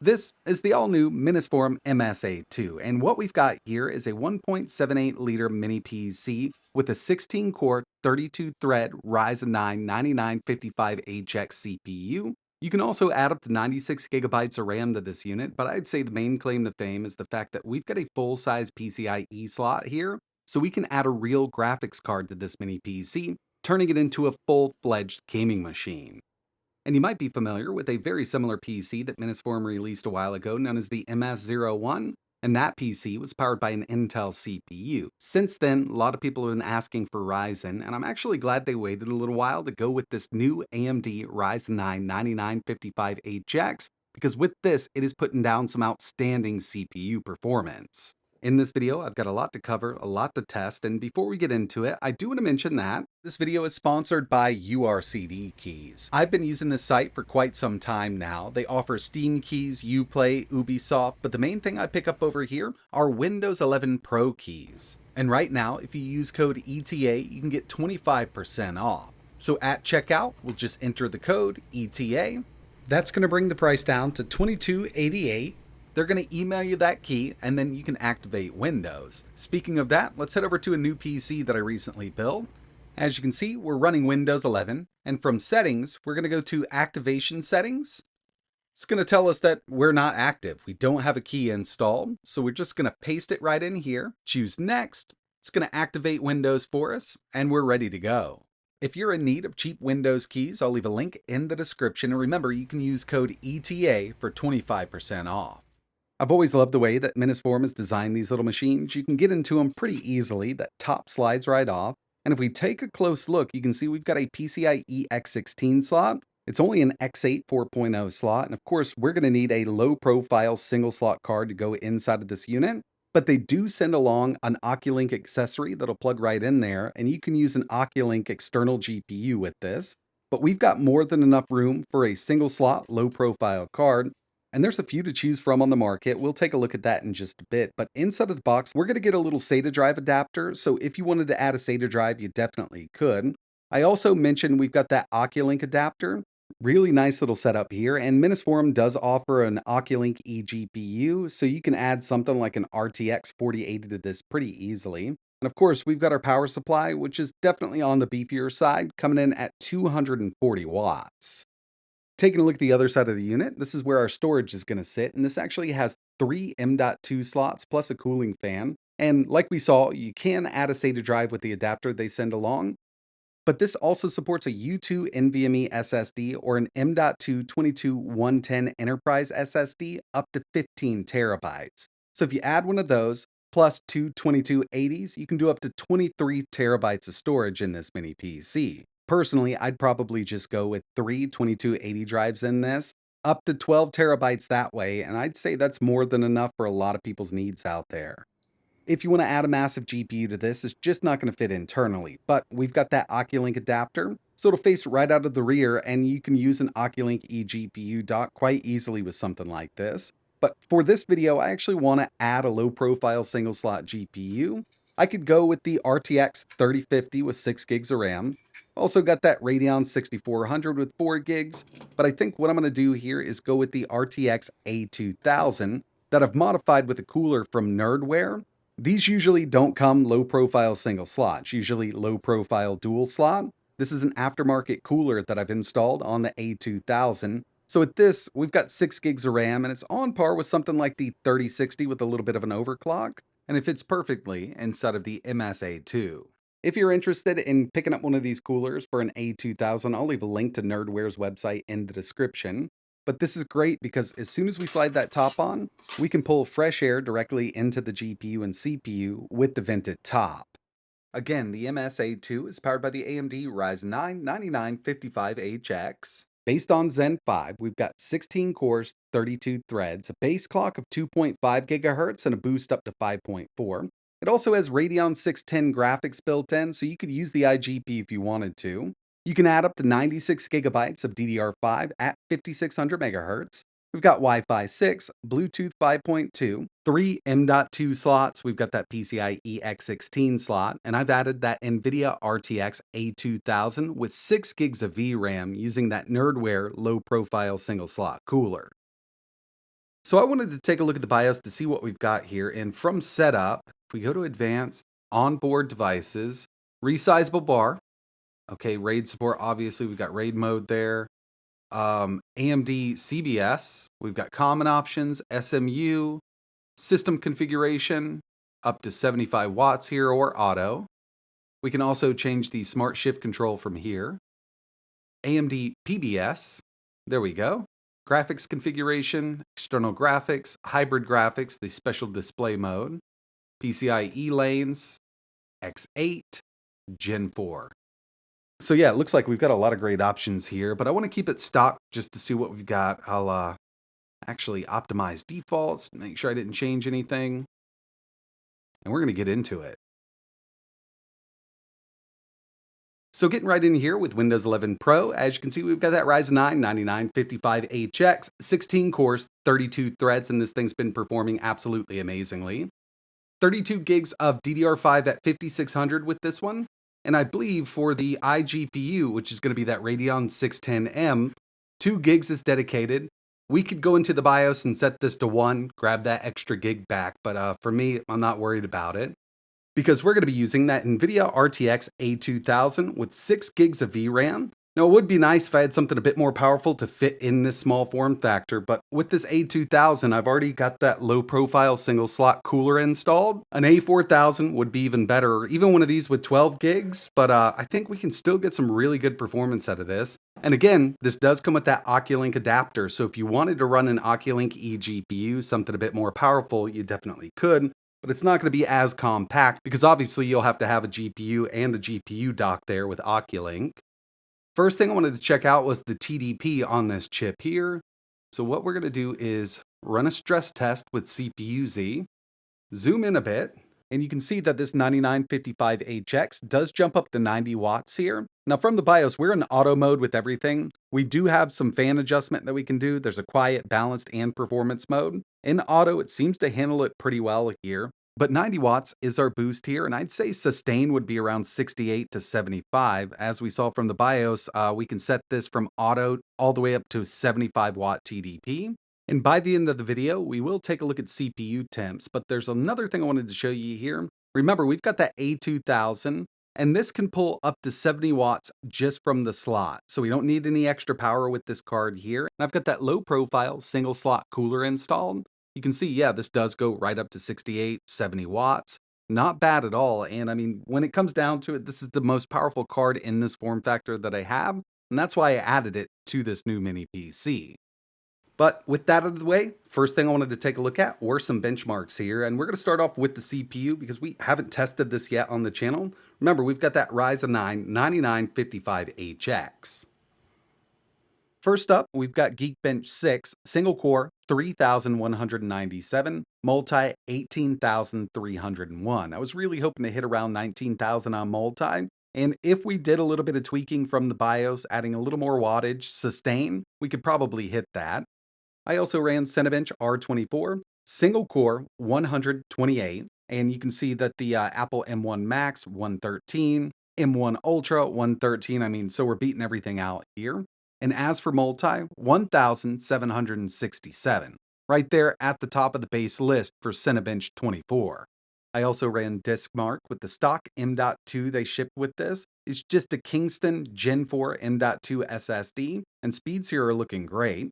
This is the all-new Minisforum MS-A2, and what we've got here is a 1.78-liter mini PC with a 16-core, 32-thread Ryzen 9 9955HX CPU. You can also add up to 96 gigabytes of RAM to this unit, but I'd say the main claim to fame is the fact that we've got a full-size PCIe slot here, so we can add a real graphics card to this mini PC, turning it into a full-fledged gaming machine. And you might be familiar with a very similar PC that Minisforum released a while ago, known as the MS-01, and that PC was powered by an Intel CPU. Since then, a lot of people have been asking for Ryzen, and I'm actually glad they waited a little while to go with this new AMD Ryzen 9 9955HX, because with this, it is putting down some outstanding CPU performance. In this video, I've got a lot to cover, a lot to test, and before we get into it, I do want to mention that this video is sponsored by URCD Keys. I've been using this site for quite some time now. They offer Steam keys, Uplay, Ubisoft, but the main thing I pick up over here are Windows 11 Pro keys. And right now, if you use code ETA, you can get 25% off. So at checkout, we'll just enter the code ETA. That's going to bring the price down to $22.88. They're going to email you that key, and then you can activate Windows. Speaking of that, let's head over to a new PC that I recently built. As you can see, we're running Windows 11, and from Settings, we're going to go to Activation Settings. It's going to tell us that we're not active. We don't have a key installed, so we're just going to paste it right in here, choose Next. It's going to activate Windows for us, and we're ready to go. If you're in need of cheap Windows keys, I'll leave a link in the description, and remember, you can use code ETA for 25% off. I've always loved the way that Minisforum has designed these little machines. You can get into them pretty easily. That top slides right off. And if we take a close look, you can see we've got a PCIe X16 slot. It's only an X8 4.0 slot. And of course, we're going to need a low-profile single slot card to go inside of this unit. But they do send along an Oculink accessory that'll plug right in there. And you can use an Oculink external GPU with this. But we've got more than enough room for a single slot, low-profile card. And there's a few to choose from on the market. We'll take a look at that in just a bit. But inside of the box, we're going to get a little SATA drive adapter. So if you wanted to add a SATA drive, you definitely could. I also mentioned we've got that Oculink adapter. Really nice little setup here. And Minisforum does offer an Oculink eGPU. So you can add something like an RTX 4080 to this pretty easily. And of course, we've got our power supply, which is definitely on the beefier side, coming in at 240 watts. Taking a look at the other side of the unit, this is where our storage is going to sit, and this actually has 3 M.2 slots plus a cooling fan. And like we saw, you can add a SATA drive with the adapter they send along, but this also supports a U2 NVMe SSD or an M.2 22110 Enterprise SSD up to 15 terabytes. So if you add one of those, plus two 2280s, you can do up to 23 terabytes of storage in this mini PC. Personally, I'd probably just go with 3 2280 drives in this, up to 12 terabytes that way, and I'd say that's more than enough for a lot of people's needs out there. If you want to add a massive GPU to this, it's just not going to fit internally, but we've got that Oculink adapter, so it'll face right out of the rear, and you can use an Oculink eGPU dock quite easily with something like this. But for this video, I actually want to add a low-profile single-slot GPU. I could go with the RTX 3050 with 6 gigs of RAM. Also got that Radeon 6400 with 4 gigs, but I think what I'm going to do here is go with the RTX A2000 that I've modified with a cooler from Nerdware. These usually don't come low-profile single slots, usually low-profile dual slot. This is an aftermarket cooler that I've installed on the A2000. So with this, we've got 6 gigs of RAM, and it's on par with something like the 3060 with a little bit of an overclock, and it fits perfectly inside of the MS-A2. If you're interested in picking up one of these coolers for an A2000, I'll leave a link to Nerdware's website in the description. But this is great because as soon as we slide that top on, we can pull fresh air directly into the GPU and CPU with the vented top. Again, the MS-A2 is powered by the AMD Ryzen 9 9955HX. Based on Zen 5, we've got 16 cores, 32 threads, a base clock of 2.5 gigahertz, and a boost up to 5.4. It also has Radeon 610 graphics built in, so you could use the IGP if you wanted to. You can add up to 96 gigabytes of DDR5 at 5600 megahertz. We've got Wi-Fi 6, Bluetooth 5.2, 3 M.2 slots. We've got that PCIe X16 slot, and I've added that NVIDIA RTX A2000 with 6 gigs of VRAM using that Nerdware low-profile single slot cooler. So I wanted to take a look at the BIOS to see what we've got here. And from setup, if we go to advanced, onboard devices, resizable bar. Okay, RAID support, obviously we've got RAID mode there. AMD CBS, we've got common options, SMU, system configuration, up to 75 watts here or auto. We can also change the smart shift control from here. AMD PBS, there we go. Graphics configuration, external graphics, hybrid graphics, the special display mode, PCIe lanes, X8, Gen 4. So yeah, it looks like we've got a lot of great options here, but I want to keep it stock just to see what we've got. I'll actually optimize defaults, make sure I didn't change anything, and we're going to get into it. So getting right in here with Windows 11 Pro, as you can see, we've got that Ryzen 9 9955HX, 16 cores, 32 threads, and this thing's been performing absolutely amazingly. 32 gigs of DDR5 at 5600 with this one. And I believe for the iGPU, which is going to be that Radeon 610M, 2 gigs is dedicated. We could go into the BIOS and set this to 1, grab that extra gig back, but for me, I'm not worried about it, because we're going to be using that NVIDIA RTX A2000 with 6 gigs of VRAM. Now, it would be nice if I had something a bit more powerful to fit in this small form factor, but with this A2000, I've already got that low-profile single-slot cooler installed. An A4000 would be even better, or even one of these with 12 gigs, but I think we can still get some really good performance out of this. And again, this does come with that Oculink adapter, so if you wanted to run an Oculink eGPU, something a bit more powerful, you definitely could. But it's not going to be as compact, because obviously you'll have to have a GPU and a GPU dock there with Oculink. First thing I wanted to check out was the TDP on this chip here. So what we're going to do is run a stress test with CPU-Z, zoom in a bit, and you can see that this 9955HX does jump up to 90 watts here. Now from the BIOS, we're in auto mode with everything. We do have some fan adjustment that we can do. There's a quiet, balanced, and performance mode. In auto, it seems to handle it pretty well here. But 90 watts is our boost here, and I'd say sustain would be around 68 to 75. As we saw from the BIOS, we can set this from auto all the way up to 75 watt TDP. And by the end of the video, we will take a look at CPU temps, but there's another thing I wanted to show you here. Remember, we've got that A2000, and this can pull up to 70 watts just from the slot. So we don't need any extra power with this card here. And I've got that low profile single slot cooler installed. You can see, yeah, this does go right up to 68, 70 watts. Not bad at all. And I mean, when it comes down to it, this is the most powerful card in this form factor that I have. And that's why I added it to this new mini PC. But with that out of the way, first thing I wanted to take a look at were some benchmarks here. And we're going to start off with the CPU because we haven't tested this yet on the channel. Remember, we've got that Ryzen 9 9955HX. First up, we've got Geekbench 6, single core, 3,197, multi, 18,301. I was really hoping to hit around 19,000 on multi. And if we did a little bit of tweaking from the BIOS, adding a little more wattage, sustain, we could probably hit that. I also ran Cinebench R24, single core, 128. And you can see that the Apple M1 Max, 113, M1 Ultra, 113. I mean, so we're beating everything out here. And as for multi, 1,767, right there at the top of the base list for Cinebench 24. I also ran DiskMark with the stock M.2 they shipped with this. It's just a Kingston Gen 4 M.2 SSD, and speeds here are looking great.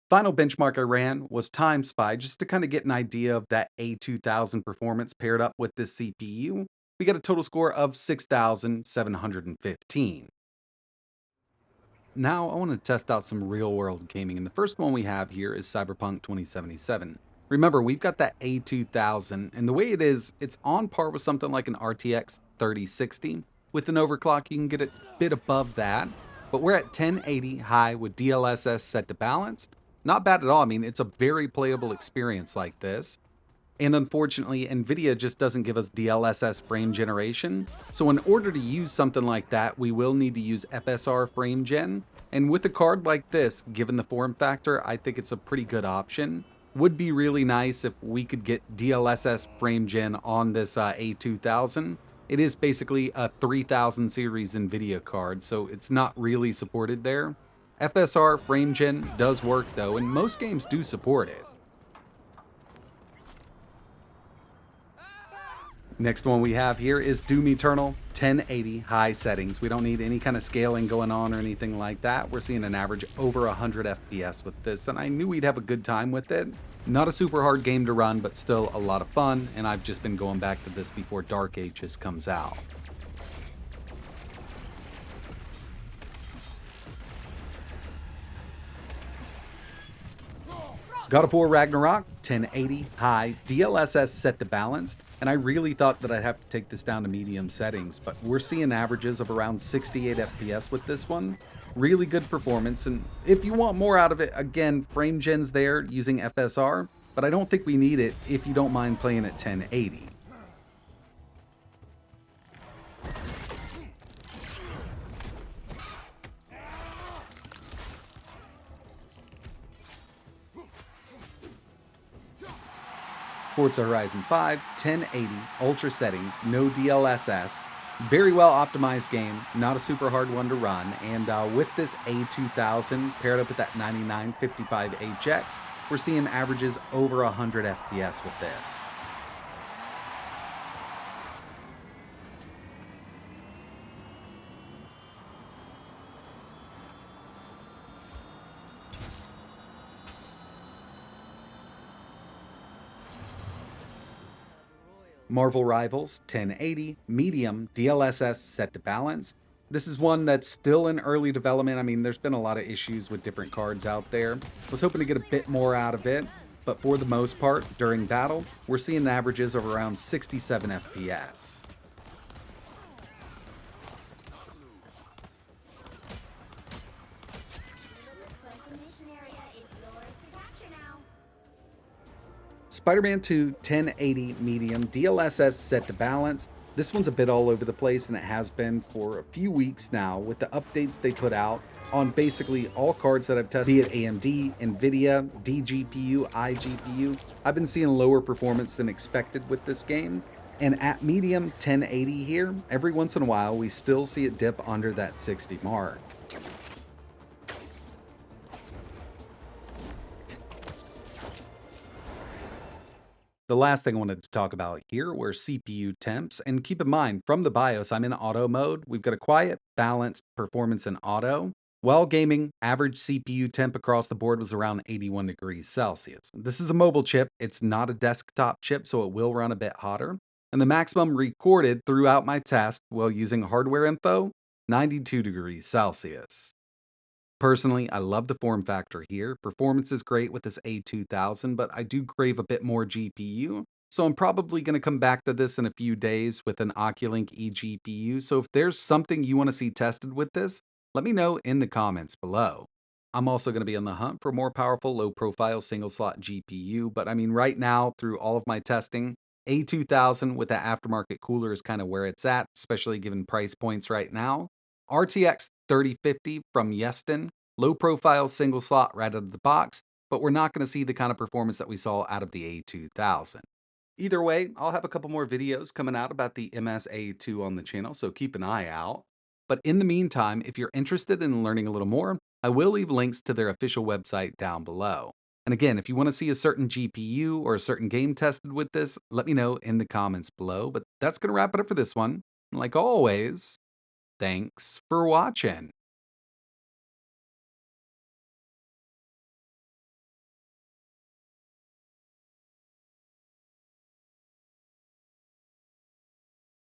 Final benchmark I ran was TimeSpy, just to kind of get an idea of that A2000 performance paired up with this CPU. We got a total score of 6,715. Now I want to test out some real-world gaming, and the first one we have here is Cyberpunk 2077. Remember, we've got that A2000, and the way it is, it's on par with something like an RTX 3060. With an overclock, you can get it a bit above that, but we're at 1080 high with DLSS set to balanced. Not bad at all. I mean, it's a very playable experience like this. And unfortunately, NVIDIA just doesn't give us DLSS frame generation. So in order to use something like that, we will need to use FSR frame gen. And with a card like this, given the form factor, I think it's a pretty good option. Would be really nice if we could get DLSS frame gen on this A2000. It is basically a 3000 series NVIDIA card, so it's not really supported there. FSR frame gen does work though, and most games do support it. Next one we have here is Doom Eternal 1080 high settings. We don't need any kind of scaling going on or anything like that. We're seeing an average over 100 FPS with this, and I knew we'd have a good time with it. Not a super hard game to run, but still a lot of fun, and I've just been going back to this before Dark Ages comes out. God of War Ragnarok, 1080, high, DLSS set to balanced, and I really thought that I'd have to take this down to medium settings, but we're seeing averages of around 68 FPS with this one. Really good performance, and if you want more out of it, again, frame gen's there using FSR, but I don't think we need it if you don't mind playing at 1080. Forza Horizon 5, 1080, ultra settings, no DLSS, very well optimized game, not a super hard one to run, and with this A2000 paired up with that 9955HX, we're seeing averages over 100 FPS with this. Marvel Rivals 1080, medium, DLSS set to balance. This is one that's still in early development. I mean, there's been a lot of issues with different cards out there. Was hoping to get a bit more out of it, but for the most part, during battle, we're seeing averages of around 67 FPS. Spider-Man 2 1080 medium, DLSS set to balance. This one's a bit all over the place, and it has been for a few weeks now with the updates they put out on basically all cards that I've tested, be it AMD, NVIDIA, DGPU, iGPU. I've been seeing lower performance than expected with this game. And at medium 1080 here, every once in a while, we still see it dip under that 60 mark. The last thing I wanted to talk about here were CPU temps, and keep in mind, from the BIOS, I'm in auto mode. We've got a quiet, balanced performance in auto. While gaming, average CPU temp across the board was around 81 degrees Celsius. This is a mobile chip. It's not a desktop chip, so it will run a bit hotter. And the maximum recorded throughout my test while using hardware info, 92 degrees Celsius. Personally, I love the form factor here. Performance is great with this A2000, but I do crave a bit more GPU. So I'm probably going to come back to this in a few days with an Oculink eGPU. So if there's something you want to see tested with this, let me know in the comments below. I'm also going to be on the hunt for more powerful low-profile single-slot GPU, but I mean right now, through all of my testing, A2000 with the aftermarket cooler is kind of where it's at, especially given price points right now. RTX 3050 from Yeston, low profile single slot right out of the box, but we're not going to see the kind of performance that we saw out of the A2000. Either way, I'll have a couple more videos coming out about the MS-A2 on the channel, so keep an eye out. But in the meantime, if you're interested in learning a little more, I will leave links to their official website down below. And again, if you want to see a certain GPU or a certain game tested with this, let me know in the comments below. But that's going to wrap it up for this one. Like always, thanks for watching.